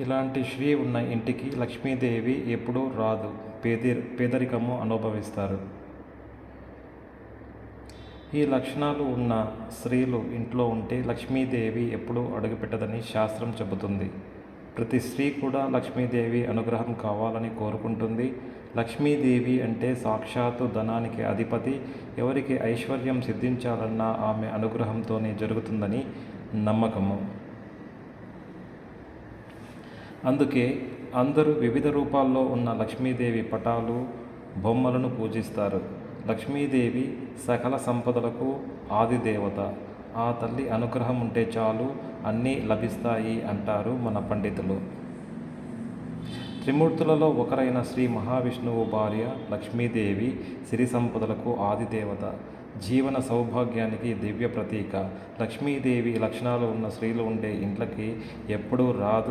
ఇలాంటి స్త్రీ ఉన్న ఇంటికి లక్ష్మీదేవి ఎప్పుడూ రాదు, పేదరికము అనుభవిస్తారు. ఈ లక్షణాలు ఉన్న స్త్రీలు ఇంట్లో ఉంటే లక్ష్మీదేవి ఎప్పుడూ అడుగుపెట్టదని శాస్త్రం చెబుతుంది. ప్రతి స్త్రీ కూడా లక్ష్మీదేవి అనుగ్రహం కావాలని కోరుకుంటుంది. లక్ష్మీదేవి అంటే సాక్షాత్తు ధనానికి అధిపతి. ఎవరికి ఐశ్వర్యం సిద్ధించాలన్నా ఆమె అనుగ్రహంతోనే జరుగుతుందని నమ్మకము. అందుకే అందరూ వివిధ రూపాల్లో ఉన్న లక్ష్మీదేవి పటాలు, బొమ్మలను పూజిస్తారు. లక్ష్మీదేవి సకల సంపదలకు ఆదిదేవత. ఆ తల్లి అనుగ్రహం ఉంటే చాలు, అన్నీ లభిస్తాయి అంటారు మన పండితులు. త్రిమూర్తులలో ఒకరైన శ్రీ మహావిష్ణువు భార్య లక్ష్మీదేవి సిరి సంపదలకు ఆదిదేవత, జీవన సౌభాగ్యానికి దివ్య ప్రతీక. లక్ష్మీదేవి లక్షణాలు ఉన్న స్త్రీలు ఉండే ఇంట్లకి ఎప్పుడూ రాదు,